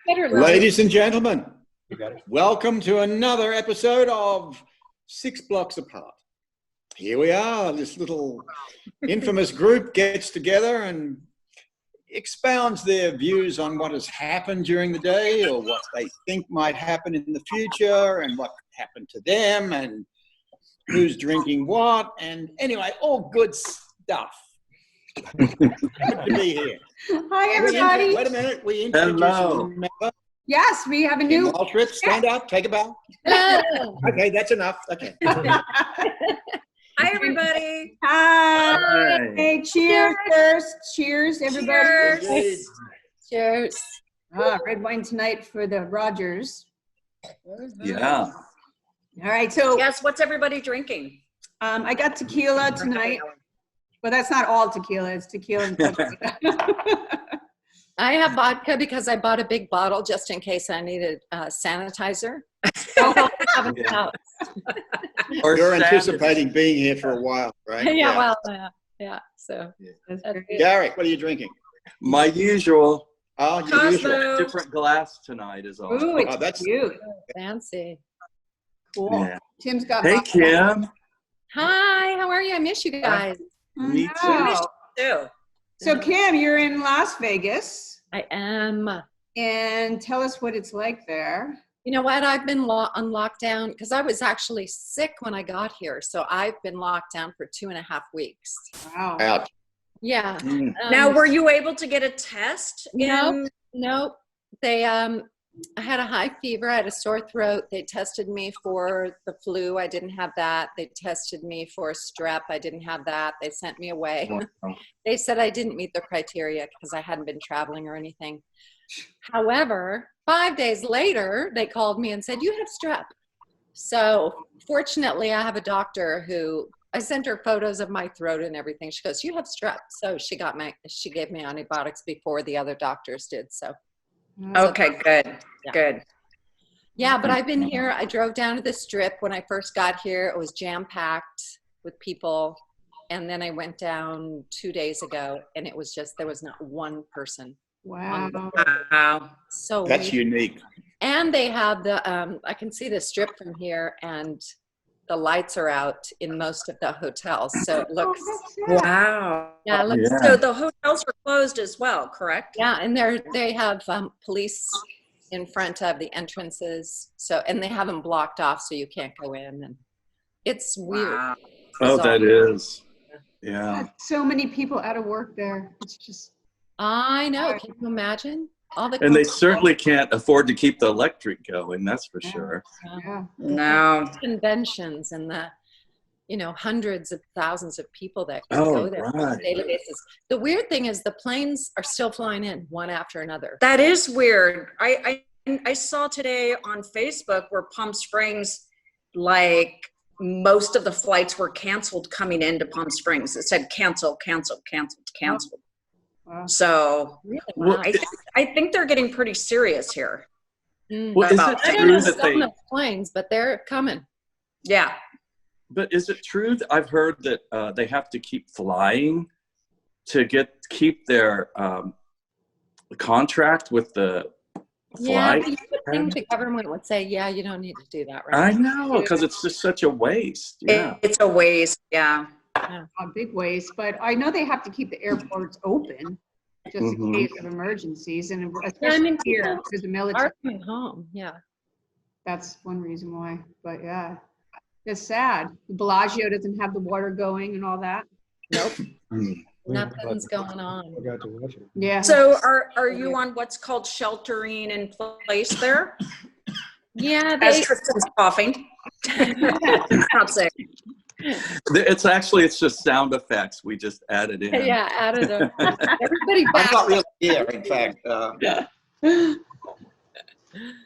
Better Ladies and gentlemen, You got it. welcome to another episode of 6 Blocks Apart. Here we are, this little infamous group gets together and expounds their views on what has happened during the day or what they think might happen in the future and what happened to them and who's drinking what, and anyway, all good stuff. Good to be here. Hi, everybody. Wait a minute, we introduced a new member. Yes, we have a new. Waltrip, stand up, take a bow. Okay, that's enough. Okay. Hi, everybody. Hi. Hi. Hey, cheers first. Cheers, everybody. Cheers. Cheers. Red wine tonight for the Rogers. Yeah. All right, so Yes, what's everybody drinking? I got tequila tonight. But that's not all tequila. It's tequila and vodka. I have vodka because I bought a big bottle just in case I needed sanitizer. Yeah. Or You're Sam anticipating being here for a while, right? Yeah, well, yeah. So That's that's great. it. Garrick, what are you drinking? My usual Oh, your Cosmo. usual. different glass tonight is all. Ooh, it's Oh, that's- cute. Fancy. Cool. Yeah. Tim's got Hey, vodka. Kim. Hi, how are you? I miss you guys. Me Wow. Too. So Kim, you're in Las Vegas, I am. and tell us what it's like there. You know what? I've been on lockdown because I was actually sick when I got here. So I've been locked down for 2.5 weeks. Wow. Out. Yeah. Mm. Now, were you able to get a test? No. Nope. They I had a high fever, I had a sore throat. They tested me for the flu. I didn't have that. They tested me for strep. I didn't have that. They sent me away. Wow. They said I didn't meet the criteria because I hadn't been traveling or anything. However, 5 days later, they called me and said, you have strep. So fortunately, I have a doctor who I sent her photos of my throat and everything. She goes, you have strep. So she gave me antibiotics before the other doctors did. So Okay, good, Yeah. good. yeah, but I've been here. I drove down to the Strip when I first got here. It was jam-packed with people. And then I went down 2 days ago, and it was just, there was not one person. Wow. Wow. So That's weird. unique. And they have the, I can see the Strip from here, and the lights are out in most of the hotels. So it looks, Wow. yeah, it looks, Yeah. So the hotels are closed as well, correct? yeah, and they have police in front of the entrances. So, and they have them blocked off so you can't go in. And it's weird. Wow. Oh, that is. Yeah. So many people out of work there. It's just. I know. Can you imagine? All the And they certainly can't afford to keep the electric going, that's for sure. Yeah. No. conventions and the, hundreds of thousands of people that Oh, go there on a right. daily basis. The weird thing is the planes are still flying in one after another. That is weird. I saw today on Facebook where Palm Springs, like most of the flights were canceled coming into Palm Springs. It said cancel, canceled, canceled, canceled. Wow. So Really? Well, Wow. I think they're getting pretty serious here. Well, is it About- I don't true know that some of the planes, but they're coming. Yeah. but is it true that I've heard that they have to keep flying to keep their contract with the Yeah, flight? but you would think the government would say, yeah, you don't need to do that right I now. know, because it's just such a waste. Yeah. It's a waste. Yeah. A big waste, but I know they have to keep the airports open just in Mhm. case of emergencies, and Yeah, I especially mean, here people with the military. Are coming home, yeah. That's one reason why. But yeah, it's sad. Bellagio doesn't have the water going and all that. Nope, Mm. nothing's going on. Forgot to watch it. Yeah. So are you on what's called sheltering in place there? Yeah, As they, Tristan's coughing. Not sick. It's just sound effects. We just added in. yeah, added a, everybody I'm back. not really here, in fact.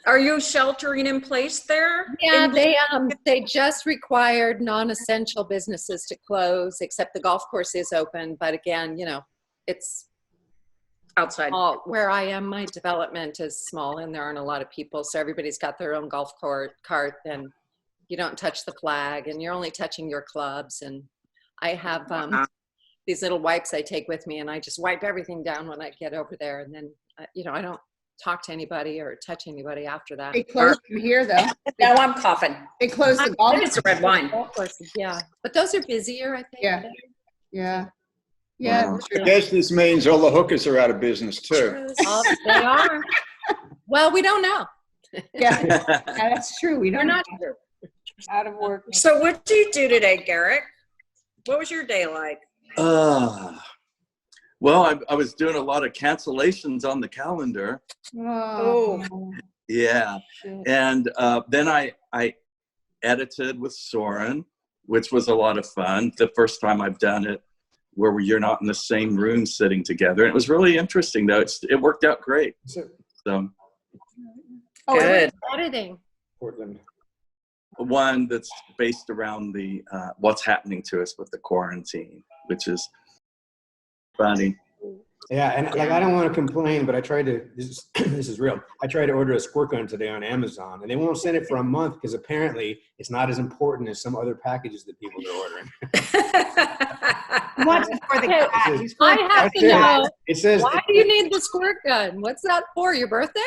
Are you sheltering in place there? Yeah, In- they just required non-essential businesses to close, except the golf course is open. But again, it's outside. all where I am. My development is small, and there aren't a lot of people, so everybody's got their own golf cart, and you don't touch the flag, and you're only touching your clubs. And I have these little wipes I take with me, and I just wipe everything down when I get over there, and then I don't talk to anybody or touch anybody after that. They closed them here, though. Now I'm coughing. They closed the golf. It's a red wine. Golf courses, yeah. But those are busier, I think. Yeah. Yeah. Yeah. Wow. I guess this means all the hookers are out of business too. They are. Well, we don't know. Yeah. Yeah, that's true. We They're don't not know. Out of work. So what did you do today, Garrett? What was your day like? Well, I was doing a lot of cancellations on the calendar. Oh. Yeah. Shit. And then I edited with Soren, which was a lot of fun. The first time I've done it where you're not in the same room sitting together. And it was really interesting, though. It worked out great. So Oh, Good. Editing. Portland. one that's based around the what's happening to us with the quarantine, which is funny. Yeah, and like I don't want to complain, but I tried to. This is real. I tried to order a squirt gun today on Amazon, and they won't send it for a month because apparently it's not as important as some other packages that people are ordering. He wants it for the cat. He's for I have to know, It says why do you need the squirt gun? What's that for? Your birthday?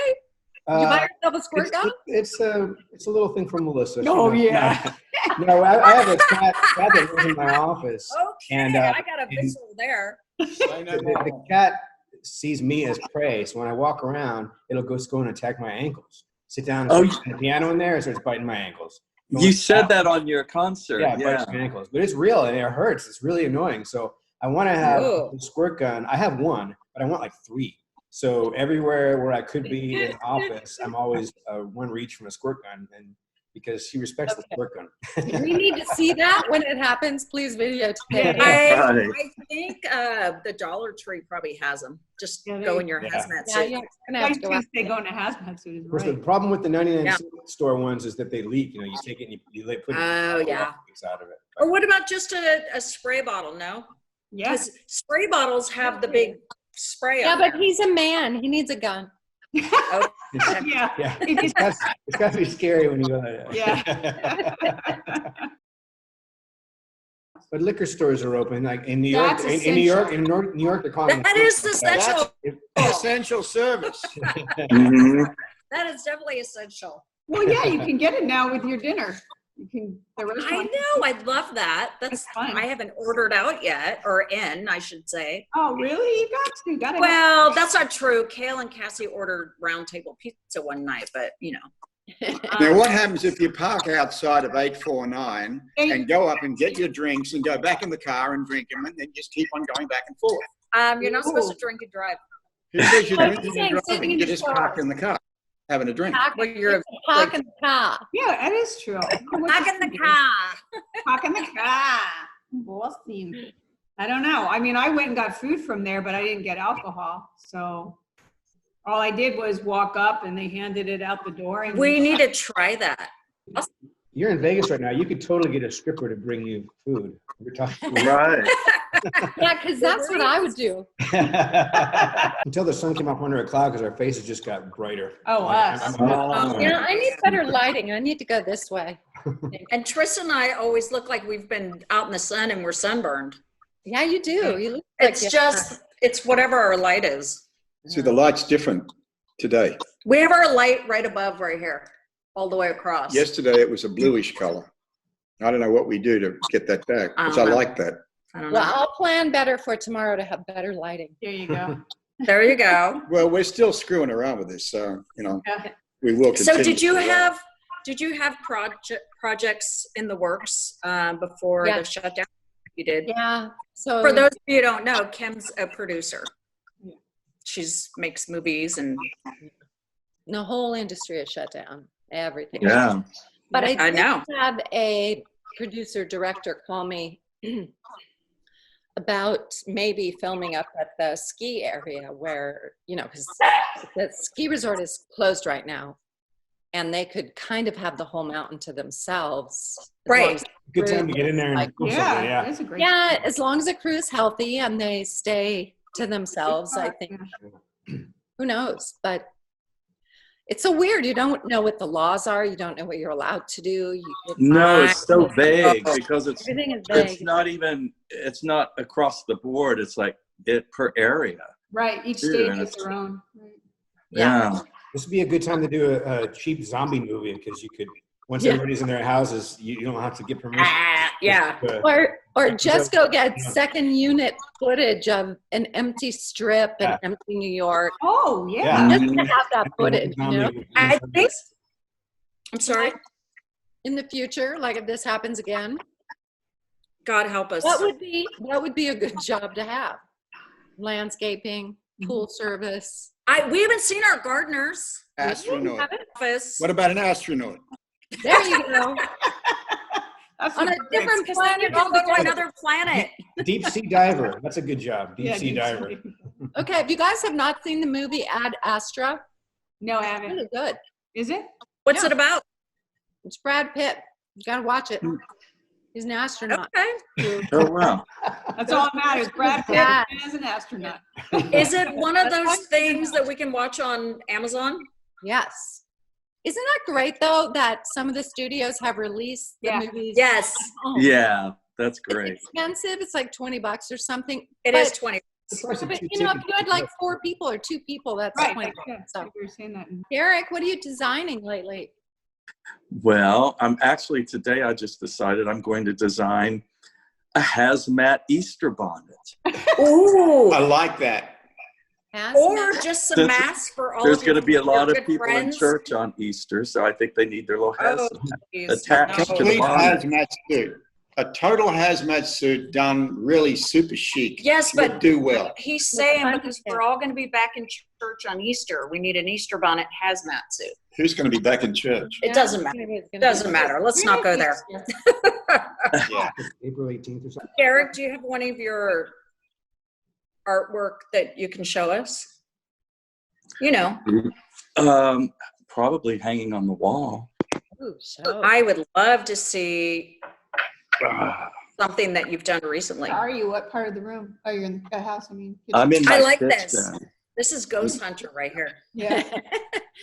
You buy yourself a squirt gun? It's a little thing from Melissa. Oh, yeah. No, I have a cat that lives in my office. Okay, And, I got a visual there. The cat sees me as prey, so when I walk around, it'll go and attack my ankles. Sit down Oh, and the piano in there, it starts biting my ankles. You said that on your concert. Yeah, it bites my ankles, but it's real and it hurts. It's really annoying. So I want to have Ooh. a squirt gun. I have one, but I want like 3. So everywhere where I could be in the office, I'm always one reach from a squirt gun, and because she respects the squirt gun. We need to see that when it happens. Please videotape it. I think the Dollar Tree probably has them. Just Yeah, go they- in your Yeah. hazmat Yeah, suit. you're gonna I have to go was out. they go into hazmat suit is Of course, the right. problem with the 99 Yeah. cent store ones is that they leak. You know, you take it and you put Oh, yeah. out of it. Or what about just a spray bottle? No, Yeah. because spray bottles have the big spray. Yeah, on but there. he's a man. He needs a gun. Oh, Yeah. Yeah, it's got to be scary when you go there. Yeah. But liquor stores are open, like in New York. That's In New York, essential. New York, they're calling that them- is essential. Essential service. Mhm. That is definitely essential. Well, yeah, you can get it now with your dinner. You can. The I restaurant. know. I love that. That's That's fine. I haven't ordered out yet, or in, I should say. Oh, really? You got to. Got to. Well, that's not true. Kale and Cassie ordered round table pizza one night, but you know. Now, what happens if you park outside of 849 and go up and get your drinks and go back in the car and drink them and then just keep on going back and forth? You're not supposed to Ooh. drink and drive. Who says you're Oh, drinking he's saying and sitting driving? in You the just car. park in the car, having a drink. Well, you're Park in the car. Yeah, that is true. back in the car. Park in the car. Boston. I don't know. I mean, I went and got food from there, but I didn't get alcohol. So all I did was walk up and they handed it out the door. And We need to try that. You're in Vegas right now. You could totally get a stripper to bring you food. We're talking. Right. Yeah, because that's what I would do. Until the sun came up under a cloud, because our faces just got brighter. Oh, us. Oh. Yeah, I need better lighting. I need to go this way. And Tristan and I always look like we've been out in the sun and we're sunburned. Yeah, you do. You look like It's you- just, it's whatever our light is. See, the light's different today. We have our light right above right here, all the way across. Yesterday, it was a bluish color. I don't know what we do to get that back, because I I don't know. like that. I don't know. Well, I'll plan better for tomorrow to have better lighting. There you go. There you go. Well, we're still screwing around with this, so, you know, Yeah. we will continue. So did you to, have projects in the works before Yeah. the shutdown? You did. Yeah. So For those of you who don't know, Kim's a producer. Yeah. She's makes movies and the whole industry is shut down. Everything. Yeah. But I did know. have a producer director call me about maybe filming up at the ski area where, you know, because the ski resort is closed right now and they could kind of have the whole mountain to themselves. as long Right. as- Good time to get in there and Like, do something. Yeah, Yeah. that's a great. Yeah, as long as the crew is healthy and they stay to themselves, I think. Who knows? But it's so weird. You don't know what the laws are. You don't know what you're allowed to do. No, it's so vague because Everything is it's vague. not even, it's not across the board. It's like it per area. Right. Each Yeah, state and has it's- their own. Right. Yeah. This would be a good time to do a cheap zombie movie because you could, once Yeah. everybody's in their houses, you don't have to get permission. Yeah. Just, Or just go get Yeah. second unit footage of an empty strip in Yeah. empty New York. Oh, Yeah. yeah. Just to have that footage, you know? I think, I'm sorry. In the future, like if this happens again, God help us. what would be a good job to have? Landscaping, pool service. We haven't seen our gardeners. Astronaut. Office. What about an astronaut? There you go. That's On a perfect. different Because then you planet. don't go to another planet. Deep sea diver. That's a good job. Deep Yeah, sea deep diver. sea. Okay, if you guys have not seen the movie Ad Astra, No, I it's haven't. really good. Is it? What's Yeah. it about? It's Brad Pitt. You gotta watch it. He's an astronaut. Okay. Oh, wow. That's all that matters. Brad Pitt Yeah. is an astronaut. Is it one of That's those fine. things that we can watch on Amazon? Yes. Isn't that great though that some of the studios have released the Yeah. movies? Yes, at home? Yeah, that's It's great. expensive. It's like $20 or something. it but, is 20. The price of But two you know, if tickets. you had like 4 people or 2 people, that's Right. $20. Yeah, So, you were saying that. Derek, what are you designing lately? Well, today I just decided I'm going to design a hazmat Easter bonnet. Ooh. I like that. Or just some Since masks for all There's of your going to be a lot your of good people friends. in church on Easter, so I think they need their little Oh, hazmat geez. attached No. to the Complete bonnet. hazmat suit. A total hazmat suit done really super chic. Yes, Would but do well. he's saying fun because with we're all going to be back in church on Easter, we need an Easter bonnet hazmat suit. Who's going to be back in church? It doesn't matter. It doesn't matter. Let's not go there. Yeah. April 18th or something. Derek, do you have one of your artwork that you can show us? You know, Probably hanging on the wall. Ooh, so. I would love to see Ah, something that you've done recently. Are you? What part of the room? Oh, you're in the house. I mean, I'm in my I like kitchen. this. This is Ghost Hunter right here. Yeah,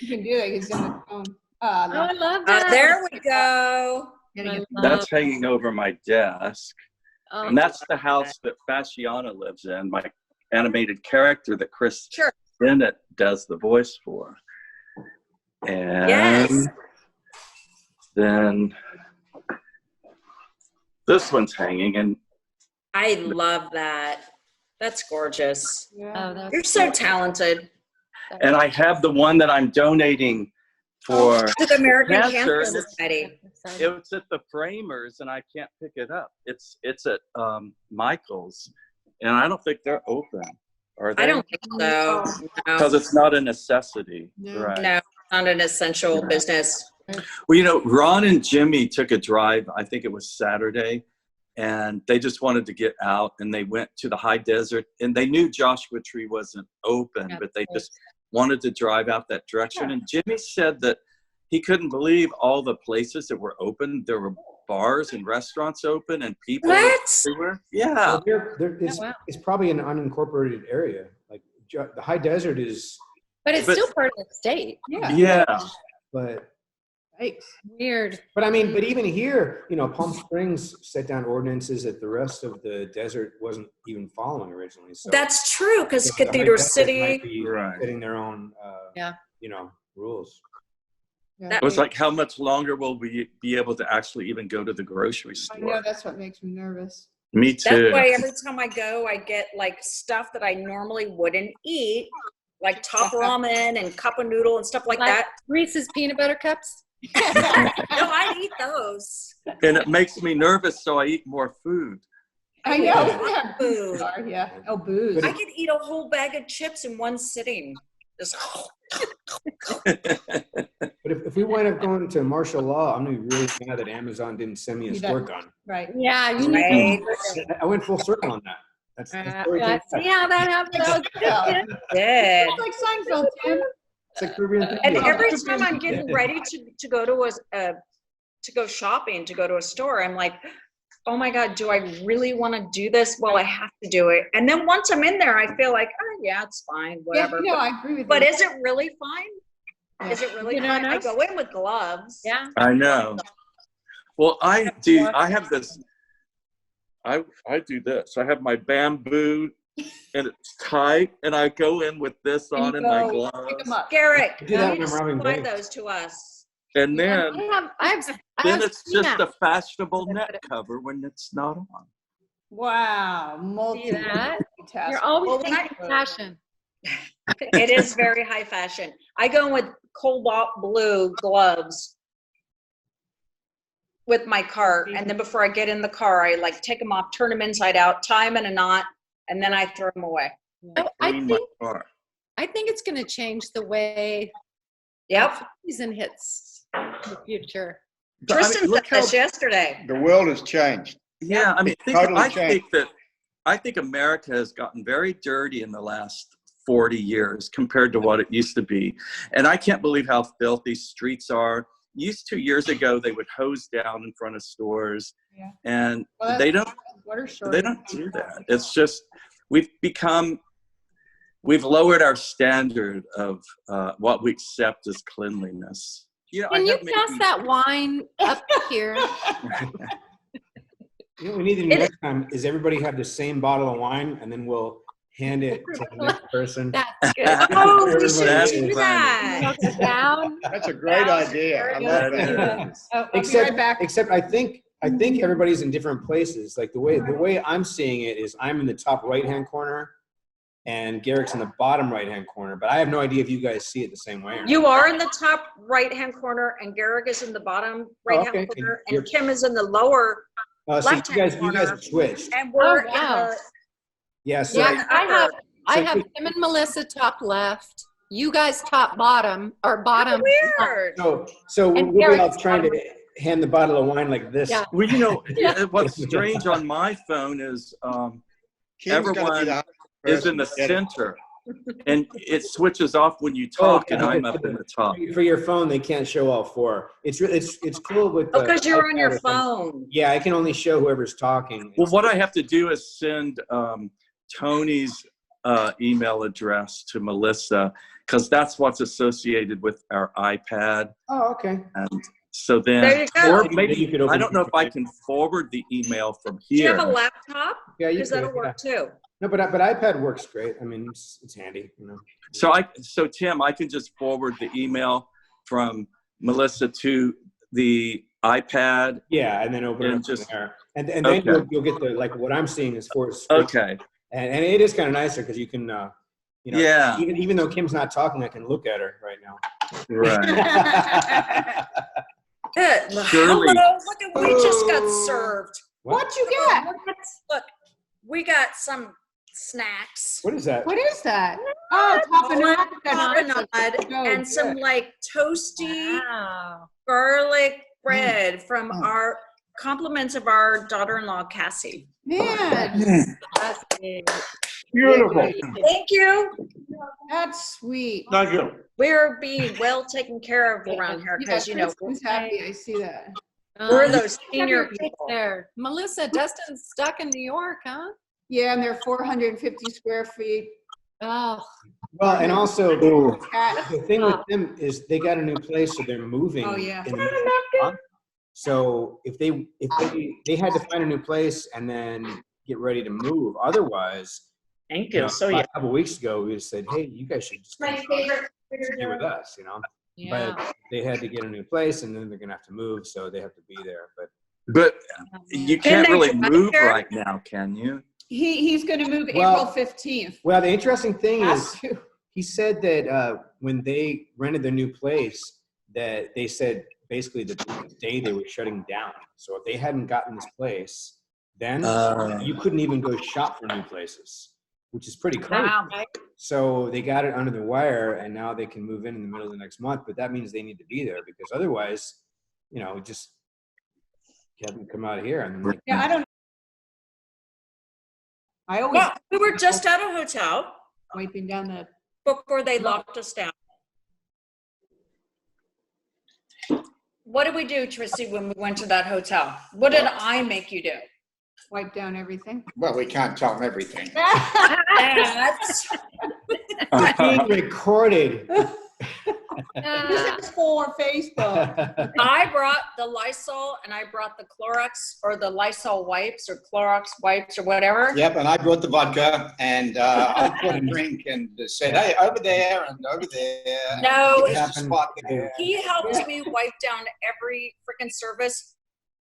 you can do that. He's on the phone. Oh, I love that. There we go. Getting I it. love- That's hanging over my desk. oh, And that's the house that Fasciana lives in, my animated character that Chris Sure. Bennett does the voice for. And Yes. then this one's hanging, and I love that. That's gorgeous. oh, Yeah. that's You're so talented. I have the one that I'm donating for. To the American Cancer, Cancer and it's- Society. It's at the Framers, and I can't pick it up. It's at Michael's, and I don't think they're open. Are they? I don't think so. Because it's not a necessity, No. right? No, not an essential business. Well, you know, Ron and Jimmy took a drive, I think it was Saturday, and they just wanted to get out, and they went to the high desert, and they knew Joshua Tree wasn't open, but they just wanted to drive out that direction. And Jimmy said that he couldn't believe all the places that were open. There were bars and restaurants open and people What? everywhere. Yeah. Well, it's, wow. it's probably an unincorporated area. Like the high desert is, But it's But- still part of the state. Yeah. Yeah. but Yikes. Weird. I mean, but even here, you know, Palm Springs set down ordinances that the rest of the desert wasn't even following originally. So That's true, because so the high Cathedral desert might City, be Right. setting their own, Yeah. you know, rules. Yeah. That- It was like, how much longer will we be able to actually even go to the grocery I know store? that's what makes me nervous. Me too. that's why every time I go, I get like stuff that I normally wouldn't eat, like top ramen and cup of noodle and stuff like Like that. Reese's peanut butter cups. No, I'd eat those. And it makes me nervous, so I eat more food. I know. Yeah. Food. Yeah. Oh, booze. I could eat a whole bag of chips in one sitting. Just, But if we wind up going to martial law, I'm gonna be really mad that Amazon didn't send me a You squirt don't- gun. Right. Yeah, you right? I went full circle on that. That's very Yeah, good. see how that happened? Yeah. Good. It's like Seinfeld, Tim. It's like Caribbean And Three. every time I'm getting ready to go to to go shopping, to go to a store, I'm like, oh my God, do I really want to do this? Well, I have to do it. And then once I'm in there, I feel like, oh yeah, it's fine, whatever. Yeah, no, I agree with But you. is it really fine? Is it really You fine? don't I know? go in with gloves. Yeah. I know. Well, I have this. I do this. I have my bamboo and it's tight, and I go in with this And on you and my go, gloves. pick 'em up. Garrett, I do that you when I'm robbing supply banks. those to us. And then I then have it's just seen a fashionable that. neck cover when it's not on. Wow, See that? multitask. You're always Well, when thinking fashion. It is very high fashion. I go in with cobalt blue gloves with my cart, and then before I get in the car, I like take them off, turn them inside out, tie them in a knot, and then I throw them away. I Clean my think car. it's going to change the way Yep. season hits in the future. Tristan look said this yesterday. The world has changed. Yeah, I mean, Totally I think America has gotten very dirty in the last 40 years compared to what it used to be. And I can't believe how filthy streets are. 2 years ago, they would hose down in front of stores, Yeah. and Well, they don't Water they shortage. don't do that. It's just we've lowered our standard of what we accept as cleanliness. You know, Can you have pass maybe- that wine up here? You know what we need to do next time is everybody have the same bottle of wine, and then we'll hand it to the next person. That's good. Oh, we Everybody should That's do funny. that. Note it down. That's a great idea. I That like that. is. Oh, I'll be right back. Except I think everybody's in different places. Like the way I'm seeing it is I'm in the top right-hand corner and Garrick's in the bottom right-hand corner, but I have no idea if you guys see it the same way. Or not. You are in the top right-hand corner, and Garrick is in the bottom right-hand okay. corner, You're- and Kim is in the lower, So you left-hand guys corner. have switched. and we're Oh, wow. in the Yeah. So Yeah, I So have you- Tim and Melissa top left. You guys top bottom or bottom. weird. so And we'll be all Garrick's trying to bottom. hand the bottle of wine like this. Yeah. Well, you know, Yeah. what's strange on my phone is Kim's gonna be everyone the is in the person to get it. center, and it switches off when you talk, and I'm up in the top. For your phone, they can't show all four. It's cool with. Oh, because you're on iPad your or something. phone. Yeah, I can only show whoever's talking. Well, what I have to do is send Tony's email address to Melissa, because that's what's associated with our iPad. Oh, okay. And so There then, you go. or Maybe maybe, you could open I don't know if I it. can forward the email from Do you here. have a laptop? Yeah, you Because could. that'll work too. No, but iPad works great. I mean, it's handy. You know. So Tim, I can just forward the email from Melissa to the iPad. Yeah, and then open it And up from just- there, and then Okay. you'll get the like what I'm seeing is for Okay. and it is kind of nicer because you can Yeah. even though Kim's not talking, I can look at her right now. Right. Good. Surely. Hello, look at, we just got served. What you get? Look, we got some snacks. What is that? What is that? Oh, tapenade. Tapenade and some like toasty Wow. garlic bread from our compliments of our daughter-in-law, Cassie. Man, That's big. Beautiful. Thank you. that's sweet. Thank you. We're being well taken care of around here because, you know, Tristan's happy. I see that. we're You those have senior your kids people. there. Melissa, Dustin's stuck in New York, huh? Yeah, and they're 450 square feet. Oh, Well, and also Cat. the thing with them is they got a new place, so they're moving. Oh, yeah. In the middle of the month. So if they had to find a new place and then get ready to move, otherwise. Thank You you. know, So, a yeah. couple weeks ago, we just said, "Hey, you guys should just My favorite. stay with us," you know. yeah. But they had to get a new place, and then they're gonna have to move, so they have to be there. But you Can can't they really drive move there? right now, can you? He's going to move Well- April 15th. Well, the interesting thing Has is, to. he said that when they rented their new place, that they said basically the day they were shutting down. So if they hadn't gotten this place, then you couldn't even go shop for new places, which is pretty crazy. Wow. So they got it under the wire, and now they can move in the middle of the next month. But that means they need to be there because otherwise, just have them come out here and then Yeah, I don't. I always Well, we were just at a hotel wiping down the. before they locked us down. What did we do, Tristy, when we went to that hotel? What did I make you do? Wipe down everything. Well, we can't tell them everything. That's it's being recorded. This is for Facebook. I brought the Lysol and I brought the Clorox or the Lysol wipes or Clorox wipes or whatever. Yep, and I brought the vodka, and I brought a drink and said, hey, over there and over there. No, There's a spot there. he helped me wipe down every freaking service.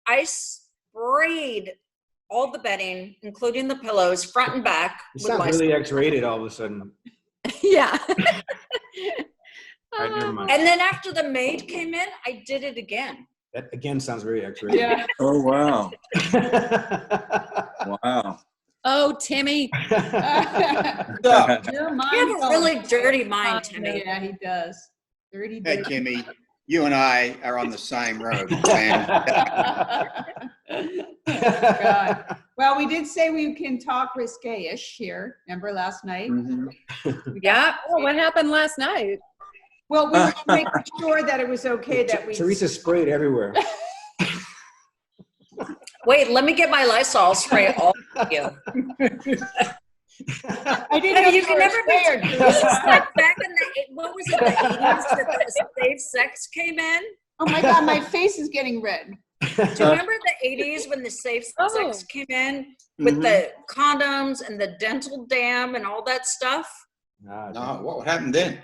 I sprayed all the bedding, including the pillows, front and back. It with sounds Lysol. really X-rated all of a sudden. Yeah. All right, never mind. And then after the maid came in, I did it again. That again sounds very X-rated. Yeah. Oh, wow. Wow. Oh, Timmy. So, Your mind You have a goes. really dirty mind, Timmy. Yeah, he does. Dirty, hey, dirty. Timmy, you and I are on the same road, man. God. Well, we did say we can talk risque-ish here. Remember last night? Mhm. Yeah. Oh, what happened last night? Well, we were making sure that it was okay that we. Teresa sprayed everywhere. Wait, let me get my Lysol spray all of you. I didn't know You can were never be scared. This is like back in what was it, the 80s that the safe sex came in? Oh my God, my face is getting red. Do you remember the 80s when the safe sex came in with Mhm. the condoms and the dental dam and all that stuff? No, what happened then?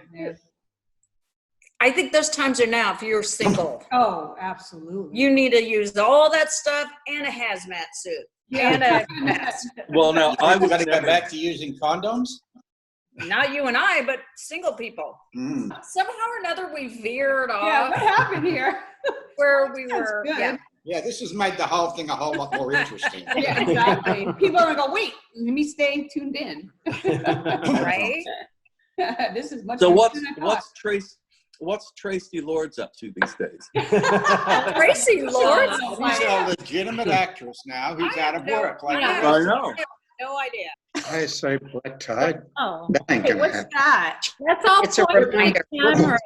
I think those times are now if you're single. Oh, absolutely. You need to use all that stuff and a hazmat suit. And a mask. Well, now I We've was got to go never, back to using condoms? Not you and I, but single people. Mm. Somehow or another we veered Yeah, what off happened here? where we That's were. good. Yeah. Yeah, this has made the whole thing a whole lot more interesting. Yeah, exactly. People are gonna go, wait, let me stay tuned in. Right? This is much so more than I thought. what's Tracy Lords up to these days? Tracy Lord. She's a legitimate actress now who's out of work. Like Yeah. I know. No idea. I say black tide. Oh, That ain't Hey, gonna what's happen. that? let's all It's a point to the reminder. camera.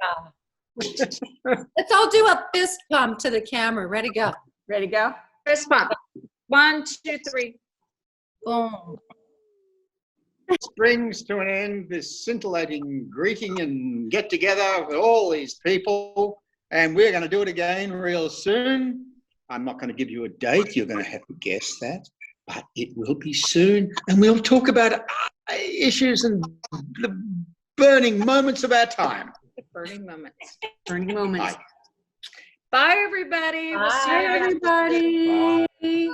Let's all do a fist pump to the camera. Ready, go. Ready to go? Fist bump. 1, 2, 3. Boom. This brings to an end this scintillating greeting and get together with all these people. And we're going to do it again real soon. I'm not going to give you a date. You're going to have to guess that. But it will be soon. And we'll talk about issues and the burning moments of our time. Burning moments. Burning moments. Bye. Bye, everybody. We'll see Bye, you next everybody.